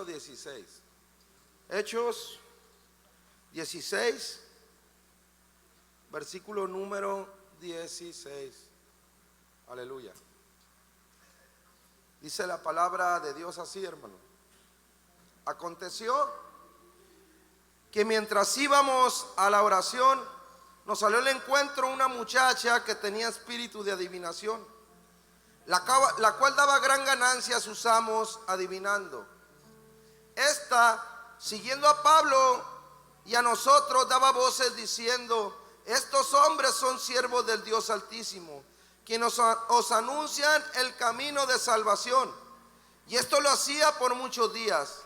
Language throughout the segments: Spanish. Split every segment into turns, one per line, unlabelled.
16. Hechos 16, versículo número 16. Aleluya. Dice la palabra de Dios así, hermano. Aconteció que mientras íbamos a la oración, nos salió al encuentro una muchacha que tenía espíritu de adivinación, la cual daba gran ganancia a sus amos adivinando. Esta, siguiendo a Pablo y a nosotros, daba voces diciendo: estos hombres son siervos del Dios Altísimo, quienes os anuncian el camino de salvación. Y esto lo hacía por muchos días.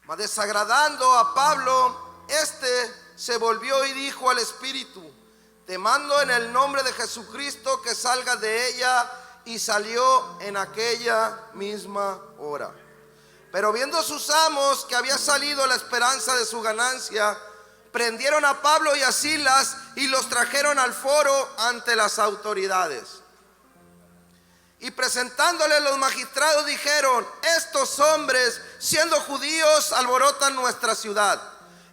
Mas desagradando a Pablo, se volvió y dijo al espíritu: te mando en el nombre de Jesucristo que salgas de ella. Y salió en aquella misma hora. Pero viendo sus amos que había salido la esperanza de su ganancia, prendieron a Pablo y a Silas y los trajeron al foro ante las autoridades. Y presentándoles los magistrados dijeron: estos hombres, siendo judíos, alborotan nuestra ciudad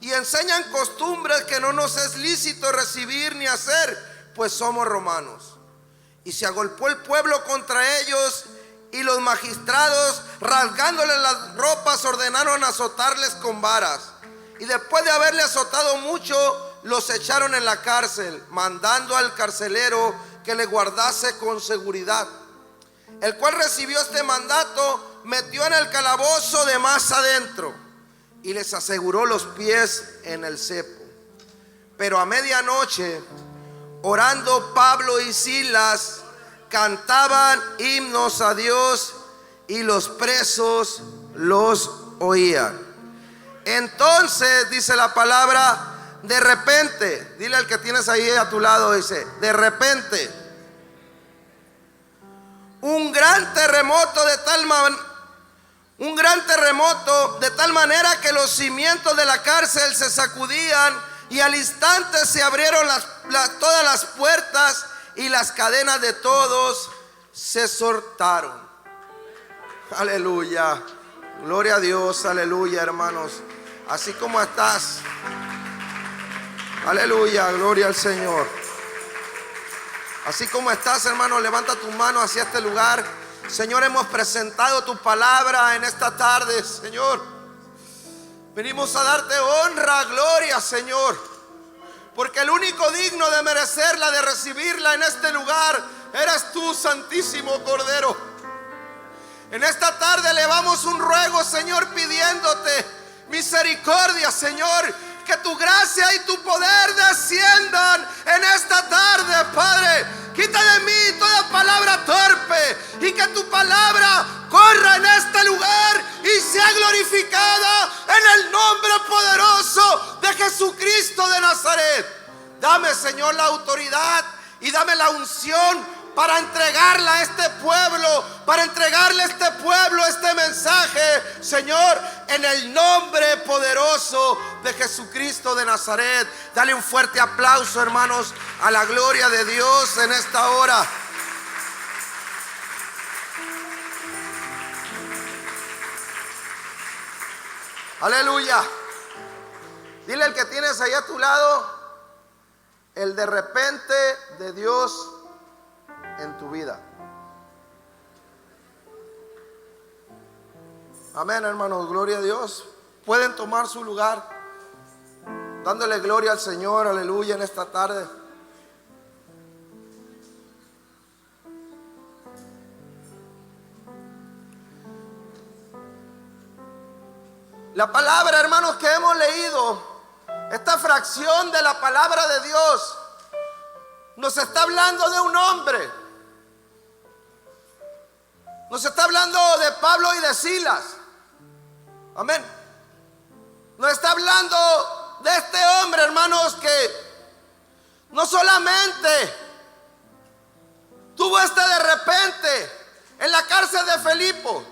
y enseñan costumbres que no nos es lícito recibir ni hacer, pues somos romanos. Y se agolpó el pueblo contra ellos, y los magistrados, rasgándoles las ropas, ordenaron azotarles con varas. Y después de haberle azotado mucho, los echaron en la cárcel, mandando al carcelero que le guardase con seguridad. El cual recibió este mandato, metió en el calabozo de más adentro y les aseguró los pies en el cepo. Pero a medianoche, orando, Pablo y Silas cantaban himnos a Dios y los presos los oían. Entonces, dice la palabra, de repente, dile al que tienes ahí a tu lado, dice: de repente, un gran terremoto de tal manera que los cimientos de la cárcel se sacudían, y al instante se abrieron todas las puertas y las cadenas de todos se soltaron. Aleluya, gloria a Dios, aleluya, hermanos. Así como estás, aleluya, gloria al Señor. Así como estás, hermano, levanta tu mano hacia este lugar. Señor, hemos presentado tu palabra en esta tarde, Señor. Venimos a darte honra, gloria, Señor, porque el único digno de merecerla, de recibirla en este lugar, eres tú, Santísimo Cordero. En esta tarde elevamos un ruego, Señor, pidiéndote misericordia, Señor, que tu gracia y tu poder desciendan en esta tarde, Padre. Quita de mí toda palabra torpe, y que tu palabra corra en este lugar y sea glorificada en el nombre poderoso de Jesucristo de Nazaret. Dame, Señor, la autoridad y dame la unción para entregarla a este pueblo, para entregarle a este pueblo este mensaje, Señor, en el nombre poderoso de Jesucristo de Nazaret. Dale un fuerte aplauso, hermanos, a la gloria de Dios en esta hora. Aleluya. Dile al que tienes ahí a tu lado: el de repente de Dios en tu vida. Amén, hermanos, gloria a Dios. Pueden tomar su lugar, dándole gloria al Señor, aleluya, en esta tarde. La palabra, hermanos, que hemos leído, esta fracción de la palabra de Dios, nos está hablando de un hombre. Nos está hablando de Pablo y de Silas. Amén. Nos está hablando de este hombre, hermanos, que no solamente tuvo de repente en la cárcel de Filipo.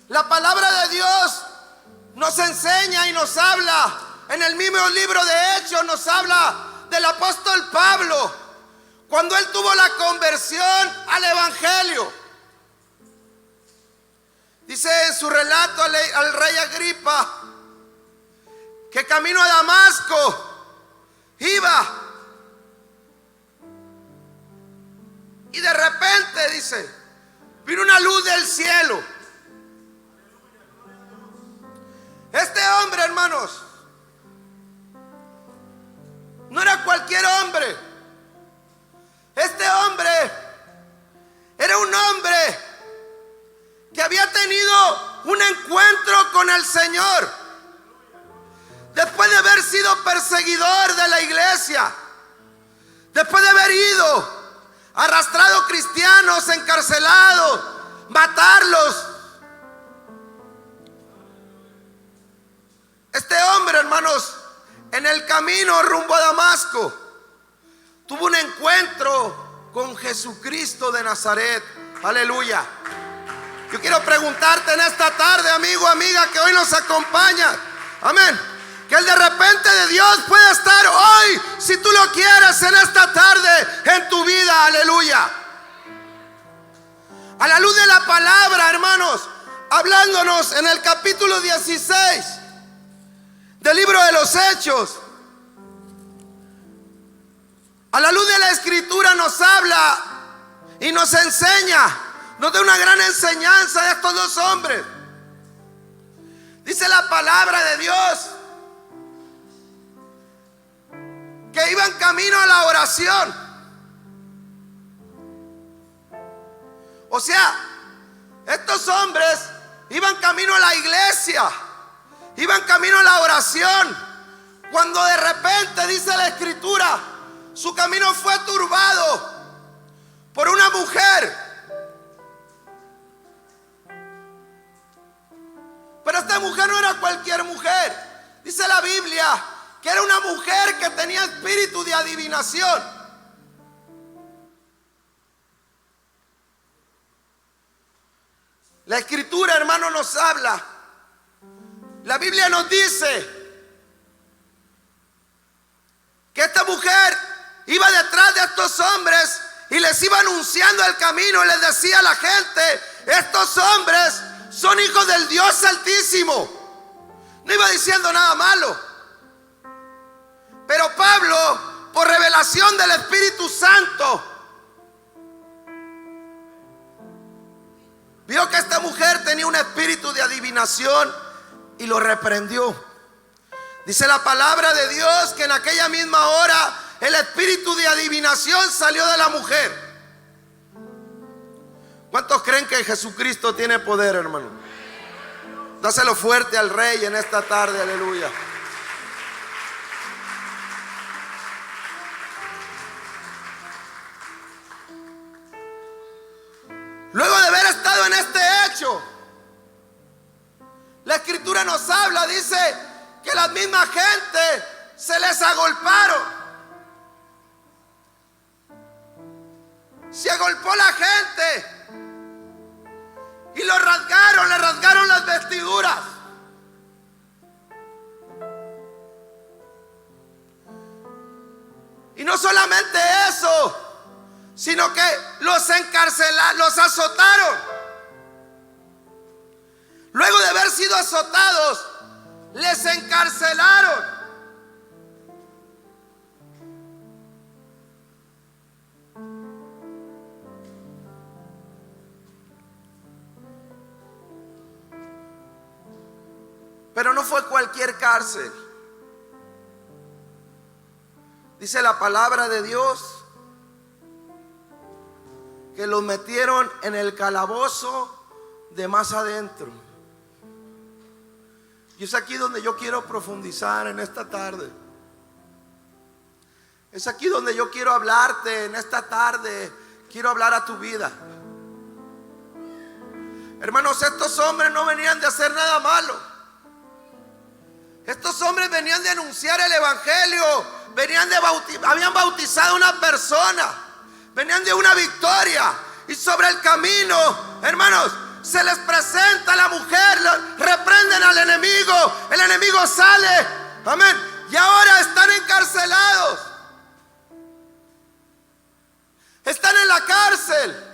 La palabra de Dios nos enseña y nos habla en el mismo libro de Hechos, nos habla del apóstol Pablo, cuando él tuvo la conversión al evangelio. Dice en su relato al rey Agripa que camino a Damasco iba y de repente, dice, vino una luz del cielo. Este hombre, hermanos, no era cualquier hombre. Este hombre era un hombre que había tenido un encuentro con el Señor después de haber sido perseguidor de la iglesia, después de haber ido, arrastrado cristianos, encarcelados, matarlos. Este hombre, hermanos, en el camino rumbo a Damasco, tuvo un encuentro con Jesucristo de Nazaret. Aleluya. Yo quiero preguntarte en esta tarde, amigo, amiga, que hoy nos acompaña. Amén. Que el de repente de Dios pueda estar hoy, si tú lo quieres, en esta tarde en tu vida. Aleluya. A la luz de la palabra, hermanos, hablándonos en el capítulo 16 del libro de los Hechos, a la luz de la escritura nos habla y nos enseña, nos da una gran enseñanza de estos dos hombres. Dice la palabra de Dios que iban camino a la oración. O sea, estos hombres iban camino a la iglesia, iban camino a la oración, cuando de repente, dice la escritura, su camino fue turbado por una mujer. Pero esta mujer no era cualquier mujer. Dice la Biblia que era una mujer que tenía espíritu de adivinación. La escritura, hermano, nos habla. La Biblia nos dice que esta mujer iba detrás de estos hombres y les iba anunciando el camino. Y les decía a la gente: estos hombres son hijos del Dios Altísimo. No iba diciendo nada malo. Pero Pablo, por revelación del Espíritu Santo, vio que esta mujer tenía un espíritu de adivinación y lo reprendió. Dice la palabra de Dios que en aquella misma hora el espíritu de adivinación salió de la mujer. ¿Cuántos creen que Jesucristo tiene poder, hermano? Dáselo fuerte al Rey en esta tarde, aleluya. Luego de haber estado en este hecho, la escritura nos habla, dice que la misma gente se les agolparon. Se agolpó la gente y lo rasgaron, le rasgaron las vestiduras. Y no solamente eso, sino que los encarcelaron, los azotaron. Luego de haber sido azotados, les encarcelaron. Pero no fue cualquier cárcel. Dice la palabra de Dios que los metieron en el calabozo de más adentro. Y es aquí donde yo quiero profundizar en esta tarde. Es aquí donde yo quiero hablarte en esta tarde. Quiero hablar a tu vida. Hermanos, estos hombres no venían de hacer nada malo. Estos hombres venían de anunciar el evangelio. Habían bautizado a una persona. Venían de una victoria. Y sobre el camino, hermanos, se les presenta a la mujer, reprenden al enemigo, el enemigo sale, amén, y ahora están encarcelados, están en la cárcel.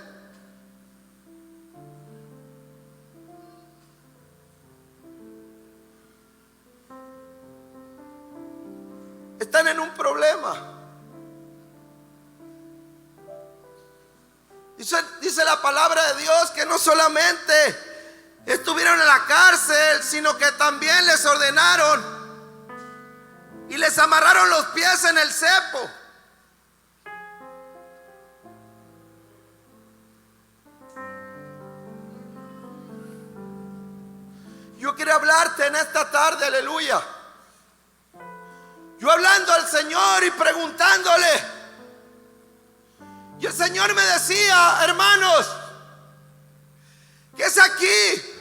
están en un problema. Dice la palabra de Dios que no solamente estuvieron en la cárcel, sino que también les ordenaron y les amarraron los pies en el cepo. Yo quiero hablarte en esta tarde, aleluya. Yo hablando al Señor y preguntándole, y el Señor me decía, hermanos, que es aquí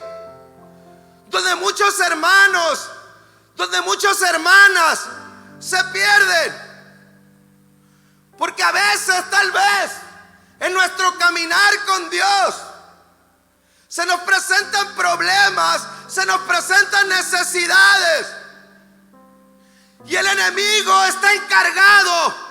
donde muchos hermanos, donde muchas hermanas se pierden, porque a veces, tal vez, en nuestro caminar con Dios se nos presentan problemas, se nos presentan necesidades, y el enemigo está encargado.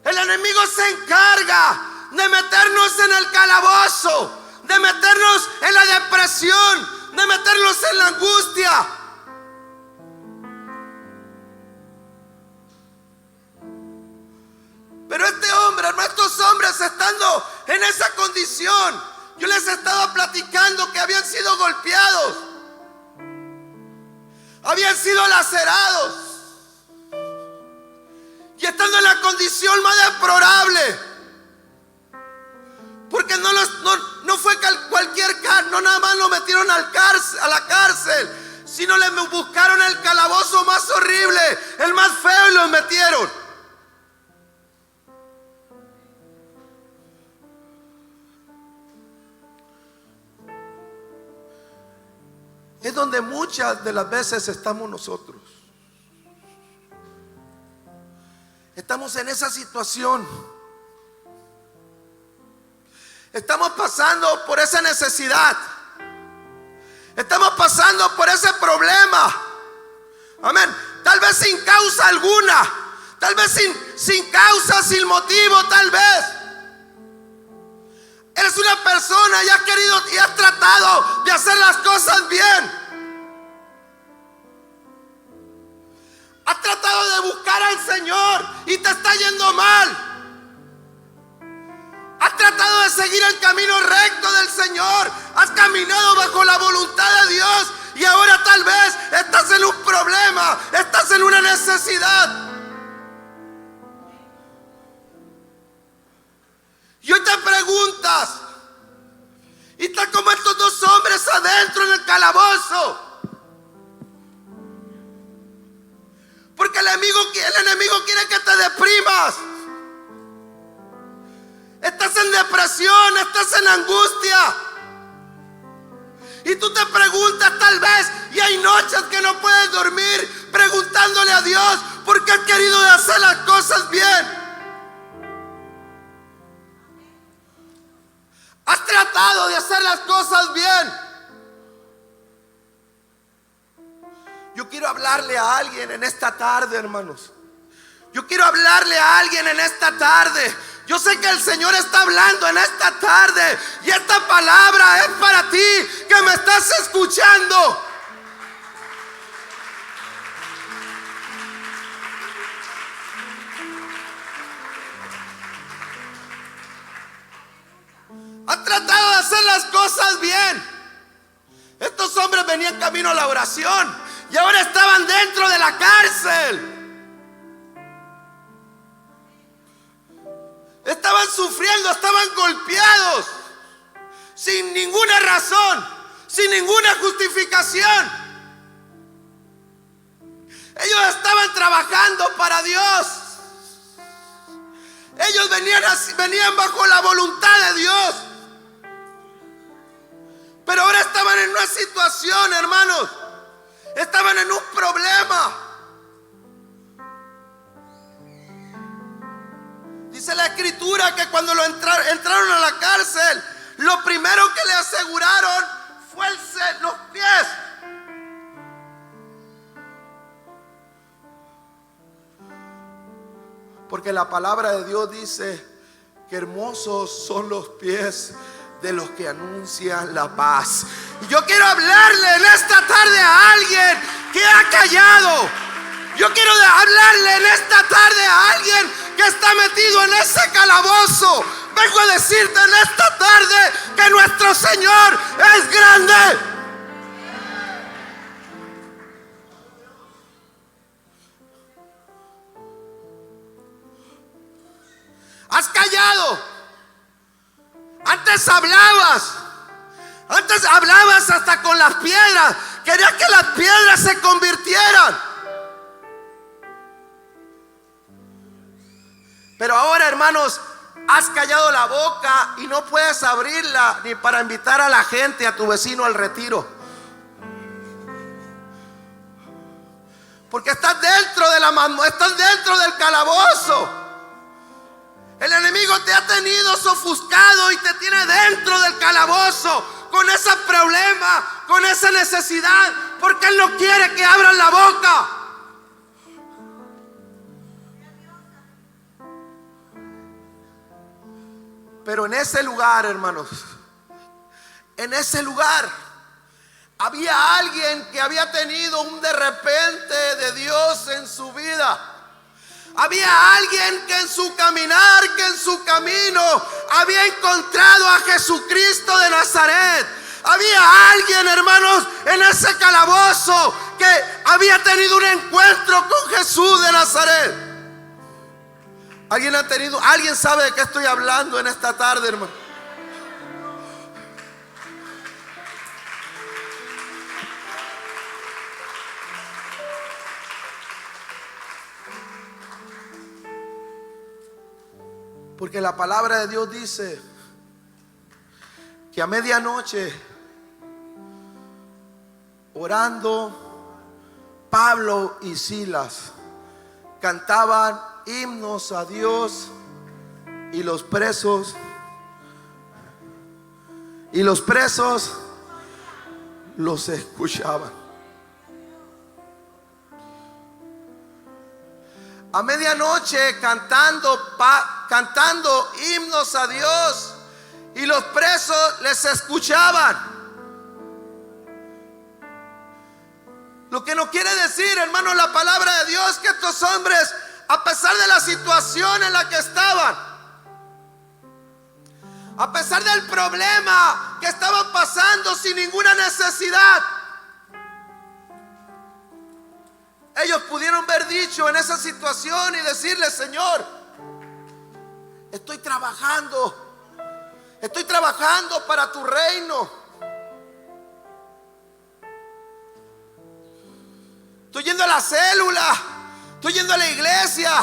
El enemigo se encarga de meternos en el calabozo, de meternos en la depresión, de meternos en la angustia. Pero este hombre, estos hombres, estando en esa condición, yo les estaba platicando que habían sido golpeados, habían sido lacerados, y estando en la condición más deplorable, porque no fue cualquier cárcel, no nada más lo metieron a la cárcel, sino le buscaron el calabozo más horrible, el más feo, y los metieron. Es donde muchas de las veces estamos nosotros. Estamos en esa situación. Estamos pasando por esa necesidad. Estamos pasando por ese problema. Amén. Tal vez sin causa alguna. Tal vez sin causa, sin motivo, tal vez. Eres una persona y has querido y has tratado de hacer las cosas bien. Has tratado de buscar al Señor y te está yendo mal. Has tratado de seguir el camino recto del Señor. Has caminado bajo la voluntad de Dios y ahora tal vez estás en un problema, estás en una necesidad. Y hoy te preguntas, y estás como estos dos hombres adentro en el calabozo, porque el enemigo quiere que te deprimas. Estás en depresión, estás en angustia, y tú te preguntas tal vez, y hay noches que no puedes dormir preguntándole a Dios por qué has querido hacer las cosas bien. Has tratado de hacer las cosas bien. Yo quiero hablarle a alguien en esta tarde, hermanos. Yo quiero hablarle a alguien en esta tarde. Yo sé que el Señor está hablando en esta tarde, y esta palabra es para ti que me estás escuchando. Han tratado de hacer las cosas bien. Estos hombres venían camino a la oración y ahora estaban dentro de la cárcel. Estaban sufriendo, estaban golpeados, sin ninguna razón, sin ninguna justificación. Ellos estaban trabajando para Dios. Ellos venían bajo la voluntad de Dios. Pero ahora estaban en una situación, hermanos. Estaban en un problema. Dice la Escritura que cuando entraron a la cárcel, lo primero que le aseguraron fue los pies. Porque la palabra de Dios dice que hermosos son los pies de los que anuncian la paz. Y yo quiero hablarle en esta tarde a alguien que ha callado. Yo quiero hablarle en esta tarde a alguien que está metido en ese calabozo. Vengo a decirte en esta tarde que nuestro Señor es grande. Has callado. Antes hablabas hasta con las piedras. Querías que las piedras se convirtieran. Pero ahora, hermanos, has callado la boca y no puedes abrirla ni para invitar a la gente, a tu vecino al retiro. Porque estás dentro de estás dentro del calabozo. El enemigo te ha tenido sofuscado y te tiene dentro del calabozo, con ese problema, con esa necesidad, porque Él no quiere que abran la boca. Pero en ese lugar, hermanos, en ese lugar había alguien que había tenido un de repente de Dios en su vida. Había alguien que en su caminar, que en su camino había encontrado a Jesucristo de Nazaret. Había alguien, hermanos, en ese calabozo que había tenido un encuentro con Jesús de Nazaret. ¿Alguien sabe de qué estoy hablando en esta tarde, hermano? Porque la palabra de Dios dice que a medianoche, orando, Pablo y Silas cantaban himnos a Dios, y los presos los escuchaban. A medianoche cantando himnos a Dios, y los presos les escuchaban. Lo que no quiere decir, hermano, la palabra de Dios, que estos hombres, a pesar de la situación en la que estaban, a pesar del problema que estaban pasando sin ninguna necesidad, ellos pudieron haber dicho en esa situación y decirle: Señor, estoy trabajando para tu reino. Estoy yendo a la célula, estoy yendo a la iglesia,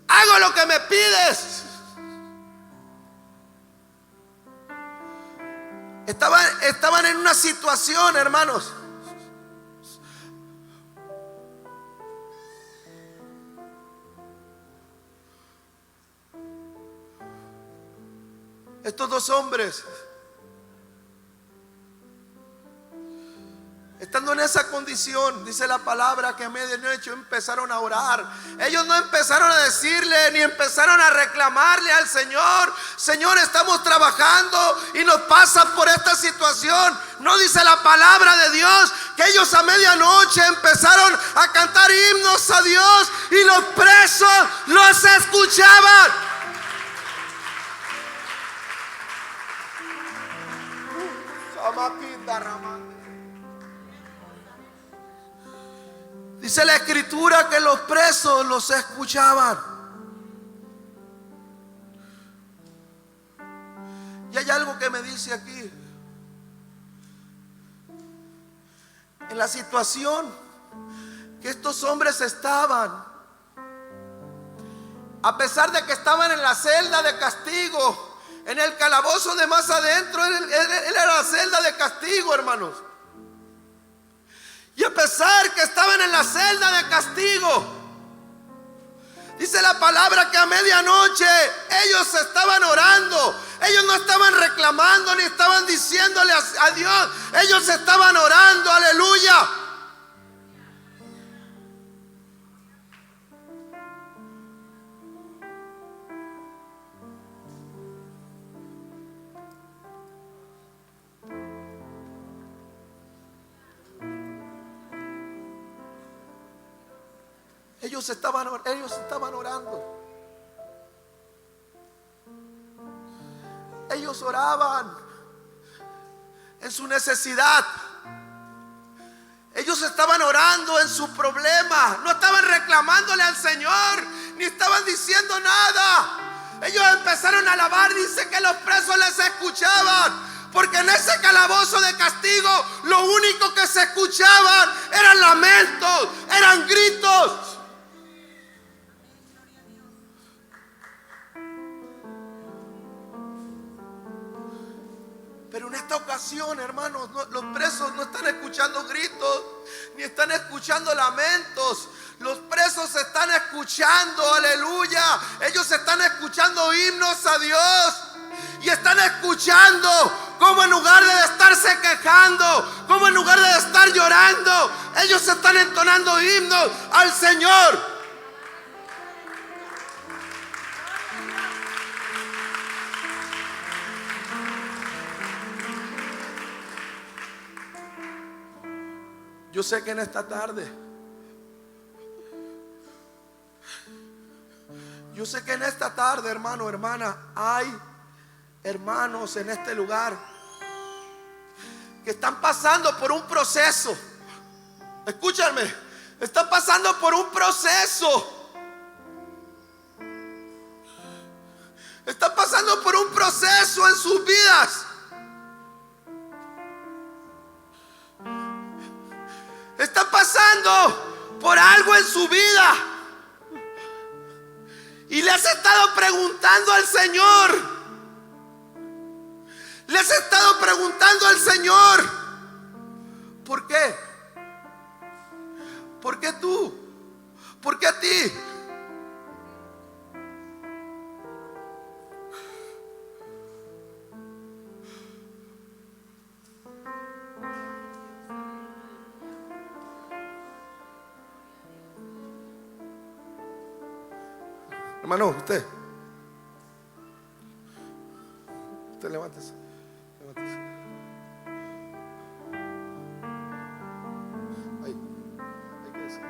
hago lo que me pides. Estaban en una situación, hermanos, estos dos hombres, estando en esa condición, dice la palabra que a medianoche empezaron a orar. Ellos no empezaron a decirle ni empezaron a reclamarle al Señor: Señor, estamos trabajando y nos pasa por esta situación. No, dice la palabra de Dios que ellos a medianoche empezaron a cantar himnos a Dios, y los presos los escuchaban. Dice la escritura que los presos los escuchaban. Y hay algo que me dice aquí. En la situación que estos hombres estaban, a pesar de que estaban en la celda de castigo, en el calabozo de más adentro, él era la celda de castigo, hermanos. Y a pesar que estaban en la celda de castigo, dice la palabra que a medianoche ellos estaban orando. Ellos no estaban reclamando ni estaban diciéndole a Dios. Ellos estaban orando, aleluya. Ellos estaban orando. Ellos oraban en su necesidad. Ellos estaban orando en su problema. No estaban reclamándole al Señor, ni estaban diciendo nada. Ellos empezaron a alabar. Dice que los presos les escuchaban, porque en ese calabozo de castigo lo único que se escuchaban eran lamentos, eran gritos. Pero en esta ocasión, hermanos, los presos no están escuchando gritos, ni están escuchando lamentos. Los presos están escuchando, aleluya. Ellos están escuchando himnos a Dios. Y están escuchando como en lugar de estarse quejando, como en lugar de estar llorando, ellos están entonando himnos al Señor. Yo sé que en esta tarde, hermano, hermana, hay hermanos en este lugar que están pasando por un proceso. Escúchame, están pasando por un proceso. Están pasando por un proceso en sus vidas. Están pasando por algo en su vida. Y le has estado preguntando al Señor. Les he estado preguntando al Señor, ¿por qué? ¿Por qué tú? ¿Por qué a ti? Hermano, usted levántese. Ahí quédese.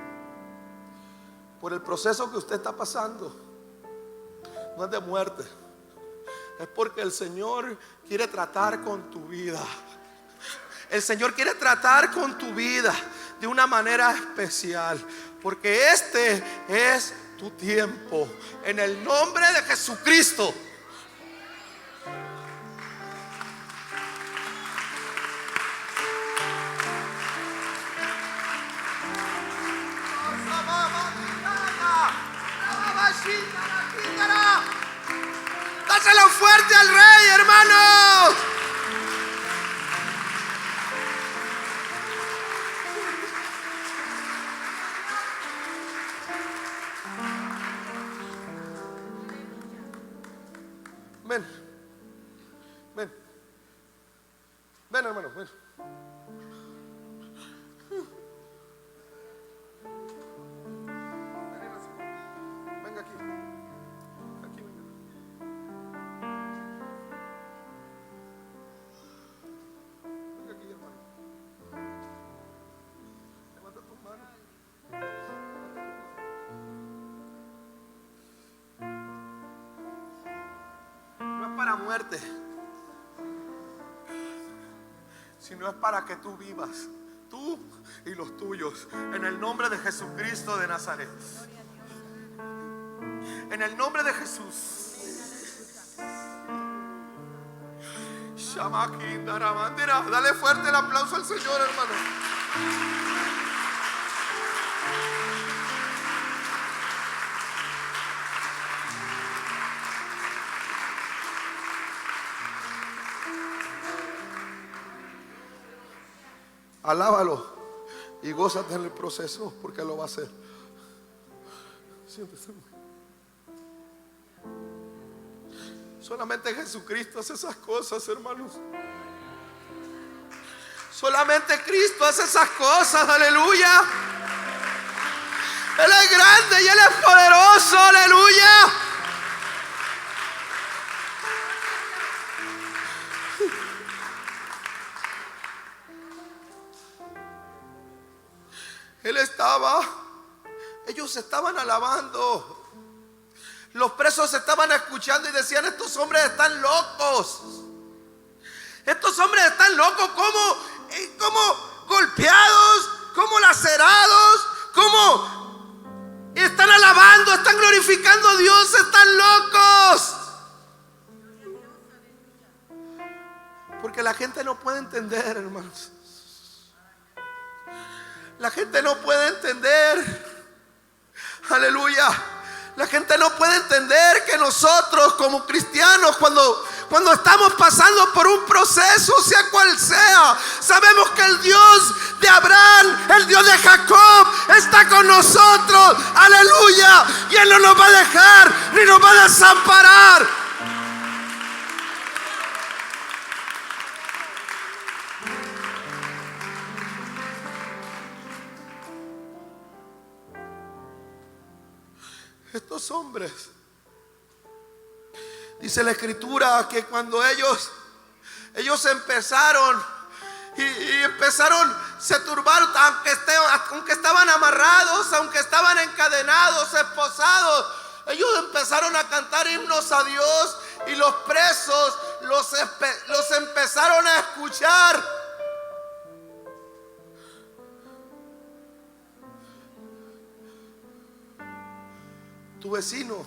Por el proceso que usted está pasando, no es de muerte, es porque el Señor quiere tratar con tu vida. El Señor quiere tratar con tu vida de una manera especial, porque este es tu tiempo. En el nombre de Jesucristo. Dáselo fuerte al Rey, hermano. Ven, hermano, ven. Venga aquí. Aquí venga. Venga aquí, hermano. Levanta tus manos. No es para muerte, sino es para que tú vivas, tú y los tuyos, en el nombre de Jesucristo de Nazaret. En el nombre de Jesús. Dale fuerte el aplauso al Señor, hermano. Alábalo y gózate en el proceso, porque lo va a hacer. Siéntese. Solamente Jesucristo hace esas cosas, hermanos. Solamente Cristo hace esas cosas, aleluya. Él es grande y Él es poderoso, aleluya. ellos estaban alabando. Los presos estaban escuchando y decían: estos hombres están locos. Estos hombres están locos. ¿Cómo golpeados? ¿Cómo lacerados? ¿Cómo están alabando? Están glorificando a Dios. Están locos. Porque la gente no puede entender, hermanos. La gente no puede entender. Aleluya. La gente no puede entender que nosotros como cristianos, cuando estamos pasando por un proceso, sea cual sea, sabemos que el Dios de Abraham, el Dios de Jacob, está con nosotros. Aleluya. Y Él no nos va a dejar ni nos va a desamparar. Estos hombres, dice la escritura, que cuando ellos empezaron y empezaron, se turbaron, aunque estaban amarrados, aunque estaban encadenados, esposados, ellos empezaron a cantar himnos a Dios, y los presos los empezaron a escuchar. Tu vecino,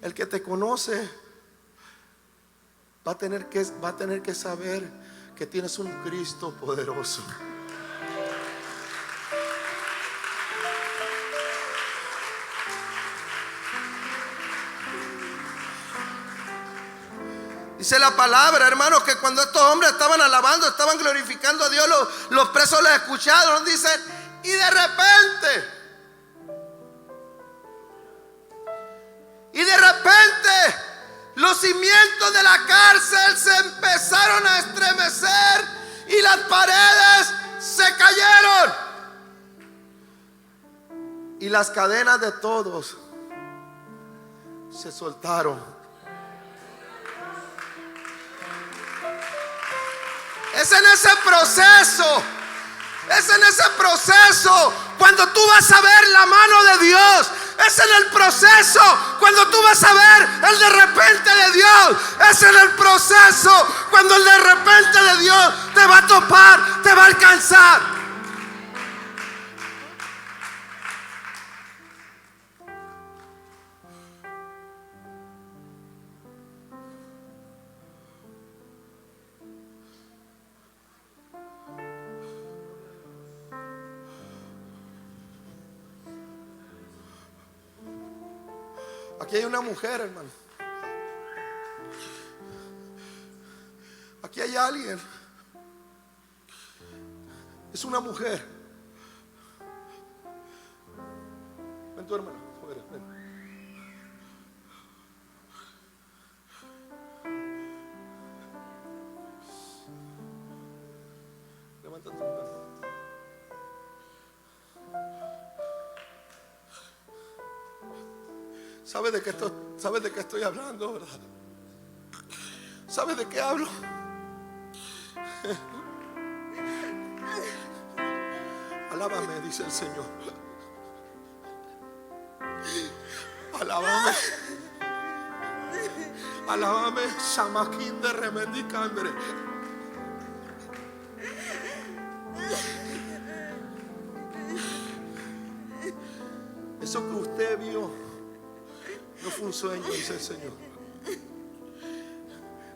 el que te conoce, va a tener que saber que tienes un Cristo poderoso. Dice la palabra, hermanos, que cuando estos hombres estaban alabando, estaban glorificando a Dios, los presos les escucharon. Dicen: y de repente los cimientos de la cárcel se empezaron a estremecer y las paredes se cayeron y las cadenas de todos se soltaron. Es en ese proceso cuando tú vas a ver la mano de Dios. Es en el proceso cuando tú vas a ver el de repente de Dios. Es en el proceso cuando el de repente de Dios te va a topar, te va a alcanzar. Aquí hay una mujer, hermano. Aquí hay alguien. Es una mujer. Ven tu hermano. Ven. Levanta tu mano. ¿Sabes de qué estoy hablando, verdad? ¿Sabes de qué hablo? Alábame, dice el Señor. Alábame. Alábame, Shamaquín de Remendicandre. Eso que usted vio no fue un sueño, dice el Señor.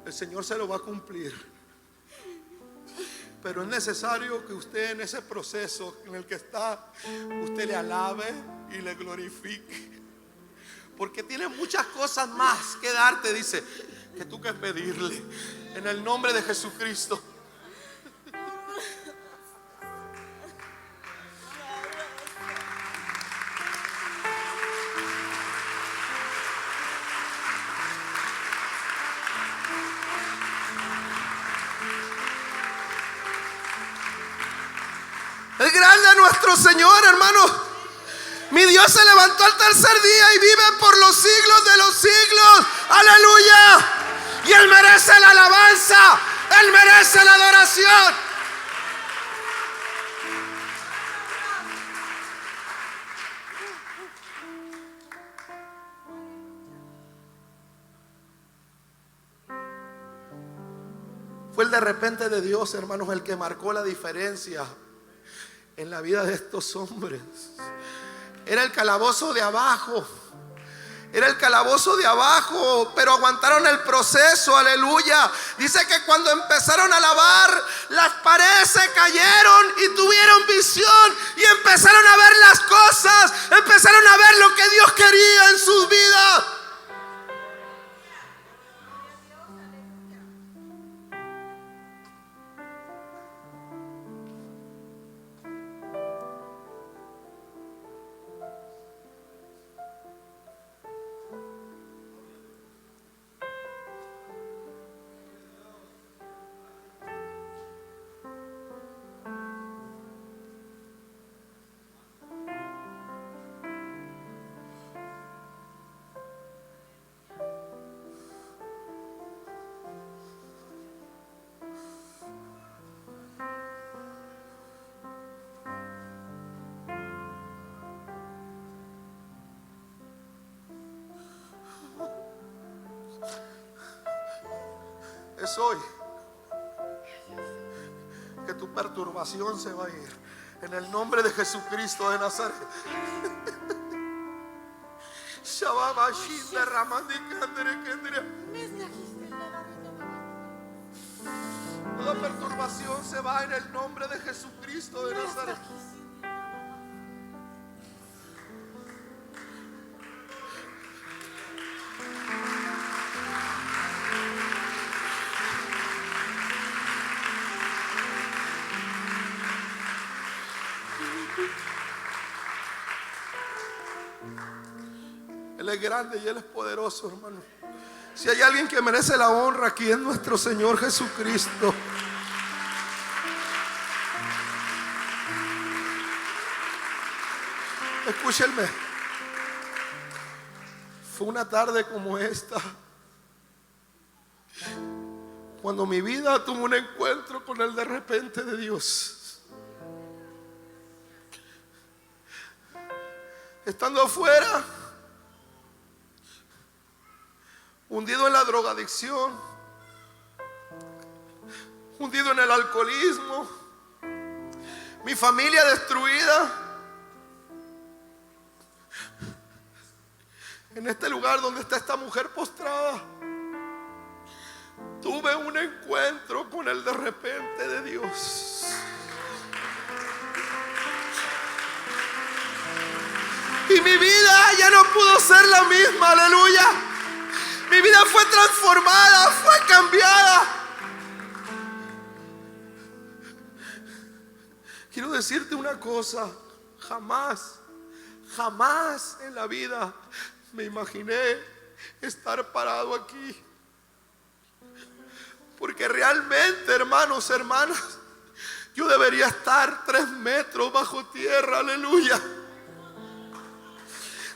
El Señor se lo va a cumplir. Pero es necesario que usted, en ese proceso en el que está, usted le alabe y le glorifique. Porque tiene muchas cosas más que darte, dice, que tú que pedirle. En el nombre de Jesucristo. Es grande nuestro Señor, hermano. Mi Dios se levantó al tercer día y vive por los siglos de los siglos. Aleluya. Y Él merece la alabanza. Él merece la adoración. Fue el de repente de Dios, hermanos, el que marcó la diferencia en la vida de estos hombres. Era el calabozo de abajo. Era el calabozo de abajo, pero aguantaron el proceso, aleluya. Dice que cuando empezaron a alabar, las paredes se cayeron y tuvieron visión y empezaron a ver las cosas, empezaron a ver lo que Dios quería en sus vidas. Es hoy que tu perturbación se va a ir en el nombre de Jesucristo de Nazaret. Toda perturbación se va en el nombre de Jesucristo de Nazaret. Él es grande y Él es poderoso, hermano. Si hay alguien que merece la honra aquí, es nuestro Señor Jesucristo. Escúchenme. Fue una tarde como esta cuando mi vida tuvo un encuentro con el de repente de Dios. Estando afuera, hundido en la drogadicción, hundido en el alcoholismo, mi familia destruida, en este lugar donde está esta mujer postrada, tuve un encuentro con el de repente de Dios. Y mi vida ya no pudo ser la misma, aleluya. Mi vida fue transformada, fue cambiada. Quiero decirte una cosa, jamás en la vida me imaginé estar parado aquí. Porque realmente, hermanos, hermanas, yo debería estar 3 metros bajo tierra, aleluya.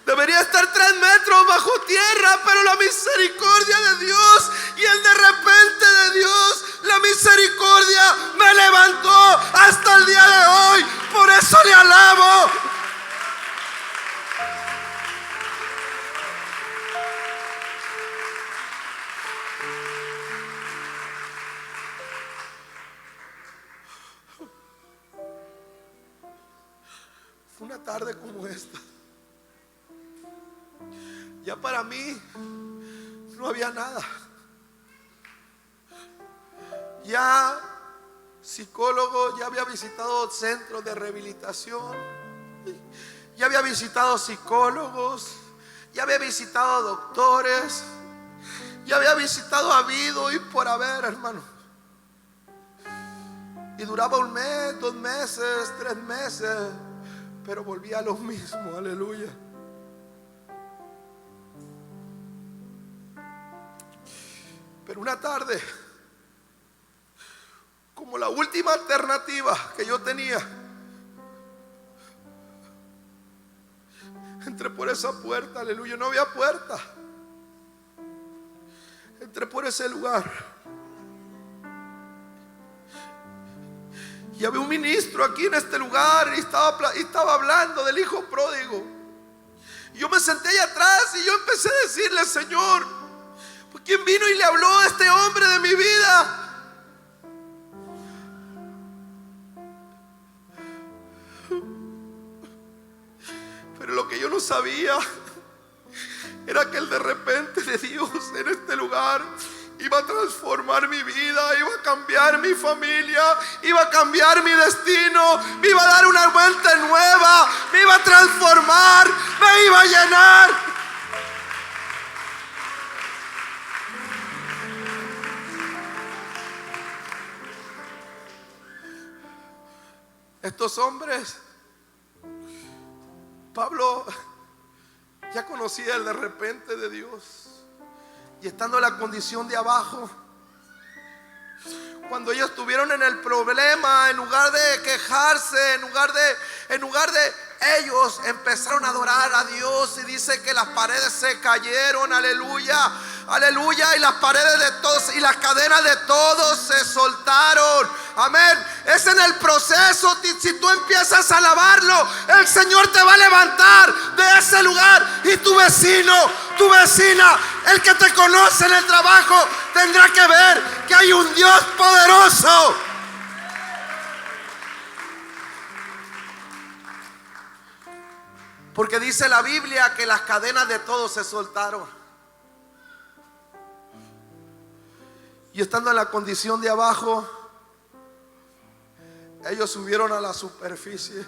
Debería estar 3 metros bajo tierra, pero la misericordia de Dios y el de repente de Dios, la misericordia me levantó hasta el día de hoy. Por eso le alabo. Fue una tarde como esta. Ya para mí no había nada. Ya psicólogo, ya había visitado centros de rehabilitación, ya había visitado psicólogos, ya había visitado doctores, ya había visitado habido y por haber, hermano. Y duraba 1 mes, 2 meses, 3 meses, pero volvía a lo mismo, aleluya. Pero una tarde, como la última alternativa que yo tenía, entré por esa puerta, aleluya. No había puerta. Entré por ese lugar y había un ministro aquí en este lugar y estaba hablando del hijo pródigo. Y yo me senté allá atrás y yo empecé a decirle: Señor, ¿quién vino y le habló a este hombre de mi vida? lo que yo no sabía era que el de repente de Dios en este lugar iba a transformar mi vida, iba a cambiar mi familia, iba a cambiar mi destino, me iba a dar una vuelta nueva, me iba a transformar, me iba a llenar. Estos hombres, Pablo ya conocía el de repente de Dios. Y estando en la condición de abajo, cuando ellos estuvieron en el problema, en lugar de quejarse, en lugar de ellos empezaron a adorar a Dios, y dice que las paredes se cayeron, aleluya, aleluya, y las paredes de todos y las cadenas de todos se soltaron, amén. Es en el proceso, si tú empiezas a alabarlo, el Señor te va a levantar de ese lugar, y tu vecino, tu vecina, el que te conoce en el trabajo, tendrá que ver que hay un Dios poderoso. Porque dice la Biblia que las cadenas de todos se soltaron. Y estando en la condición de abajo, ellos subieron a la superficie.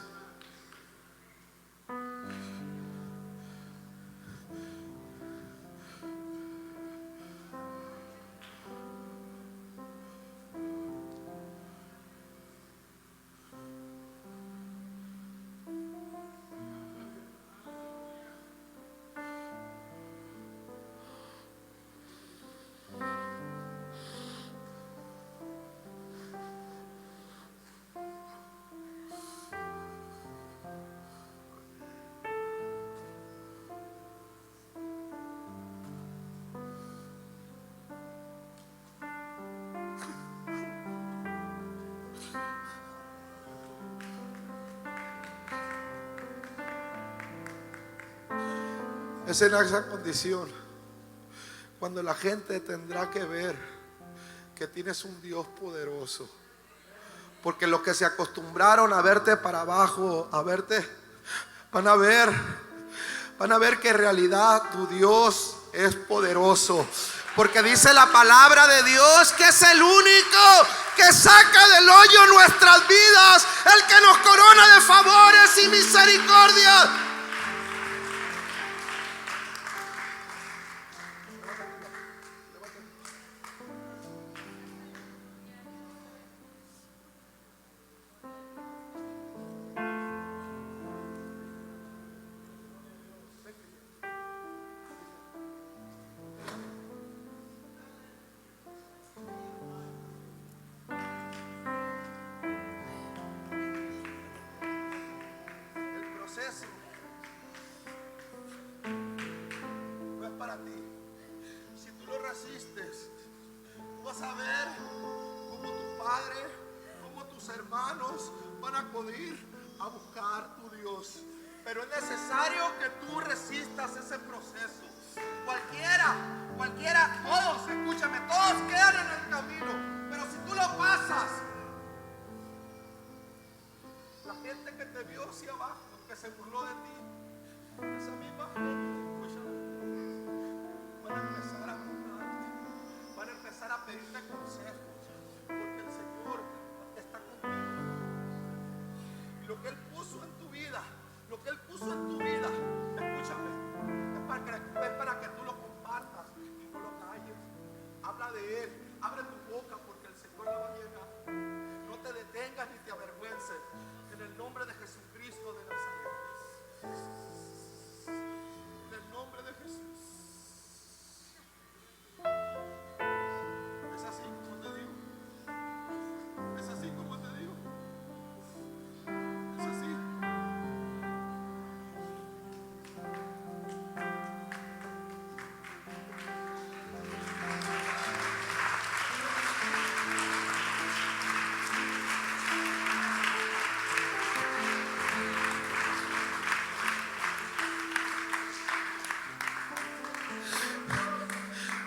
Es en esa condición cuando la gente tendrá que ver que tienes un Dios poderoso. Porque los que se acostumbraron a verte para abajo, a verte, van a ver que en realidad tu Dios es poderoso. Porque dice la palabra de Dios que es el único que saca del hoyo nuestras vidas, el que nos corona de favores y misericordias. No es para ti. Si tú lo resistes, tú vas a ver cómo tu padre, cómo tus hermanos van a acudir a buscar tu Dios. Pero es necesario que tú resistas ese proceso. Cualquiera, todos, escúchame, todos quedan en el camino. Pero si tú lo pasas, la gente que te vio hacia abajo, que se burló de ti, esa misma gente, escúchame, van a empezar a burlarte, van a empezar a pedirte consejos, porque el Señor está contigo. Y lo que Él puso en tu vida, escúchame, es para que tú lo compartas y no lo calles. Habla de Él, abre tu boca, porque el Señor la va a llenar. No te detengas ni te avergüences. En el nombre de Jesucristo de Nazaret. En el nombre de Jesús. Es así como te digo. Es así como te digo. Es así.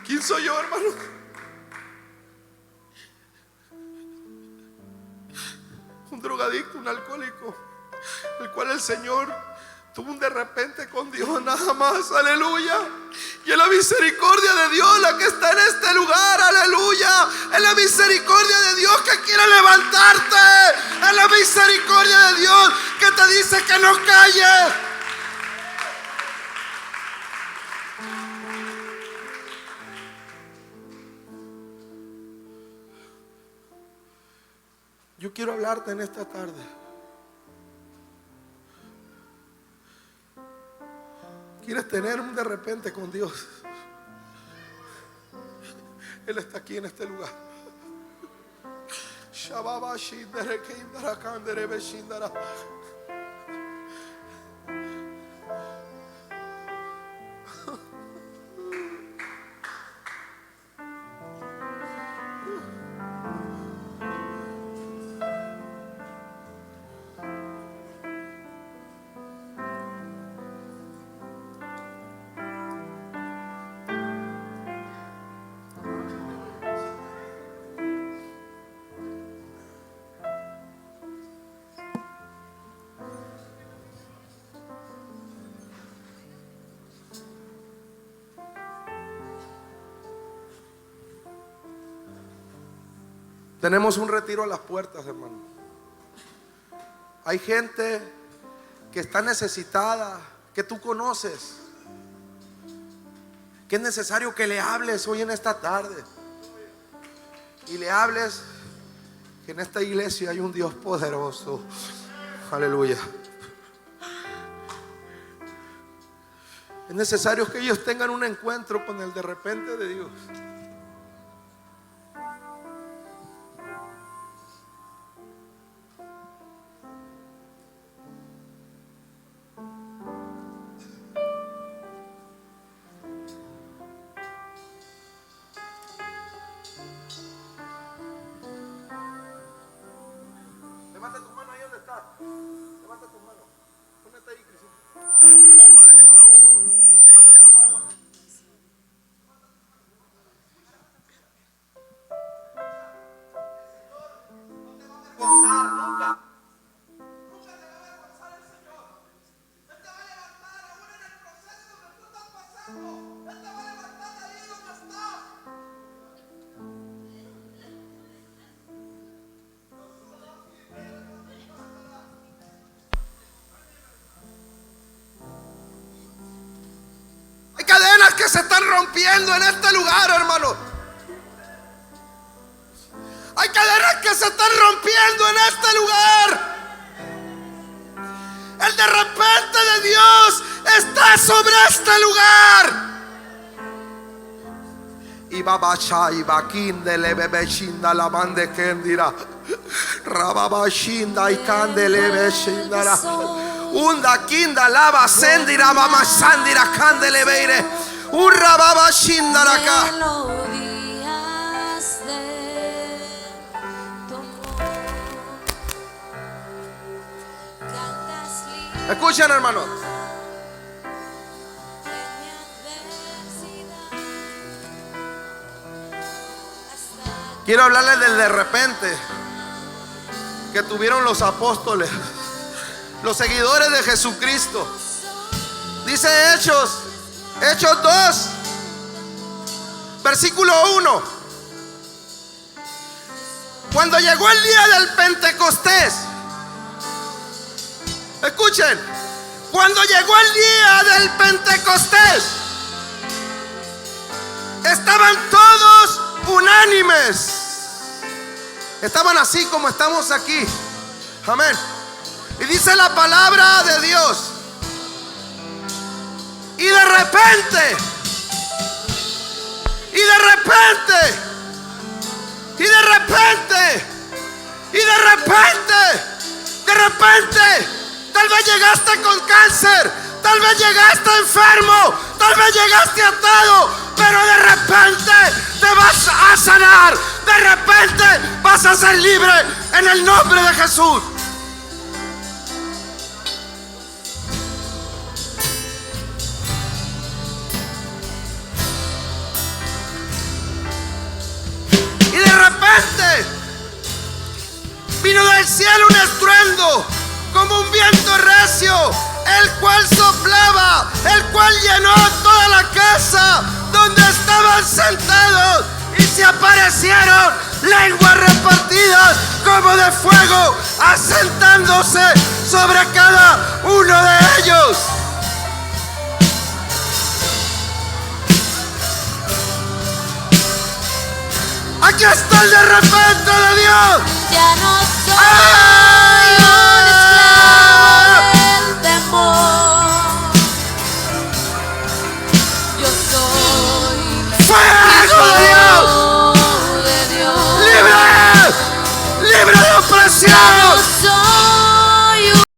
¿Quién soy yo, hermano? Un drogadicto, un alcohólico, el cual el Señor Tuvo un de repente con Dios nada más, aleluya. Y es la misericordia de Dios la que está en este lugar, aleluya. Es la misericordia de Dios que quiere levantarte. Es la misericordia de Dios que te dice que no calles. Yo quiero hablarte en esta tarde. ¿Quieres tener un de repente con Dios? Él está aquí en este lugar. Tenemos un retiro a las puertas, hermano. Hay gente que está necesitada, que tú conoces, que es necesario que le hables hoy en esta tarde. Y le hables que en esta iglesia hay un Dios poderoso. Aleluya. Es necesario que ellos tengan un encuentro con el de repente de Dios. Levanta tu mano ahí donde está. Levanta tu mano. Ponete ahí, Cristina. Levanta tu mano. Gozar nunca. Nunca te va a avergonzar el Señor. Él te va a levantar aún en el proceso donde tú estás pasando. Él te va a levantar ahí donde estás. Hay cadenas que se están rompiendo en este lugar, hermano. Hay cadenas que se están rompiendo en este lugar. El de repente de Dios está sobre este lugar. Y babacha y baquinde le bebechinda la mande kendira. Rababashinda y candele bechindara. Unda kinda lava sendira mama sandira candele beire. Urra babashindara acá. Escuchen, hermanos. Quiero hablarles del de repente que tuvieron los apóstoles, los seguidores de Jesucristo. Dice Hechos 2, versículo 1. Cuando llegó el día del Pentecostés, escuchen, cuando llegó el día del Pentecostés, estaban todos unánimes. Estaban así como estamos aquí. Amén. Y dice la palabra de Dios. Y de repente, tal vez llegaste con cáncer, tal vez llegaste enfermo, tal vez llegaste atado, pero de repente te vas a sanar, de repente vas a ser libre en el nombre de Jesús. Y de repente vino del cielo un estruendo como un viento recio, el cual estaban sentados y se aparecieron lenguas repartidas como de fuego, asentándose sobre cada uno de ellos. Aquí está el de repente de Dios.
Ya no soy.
¡Ah!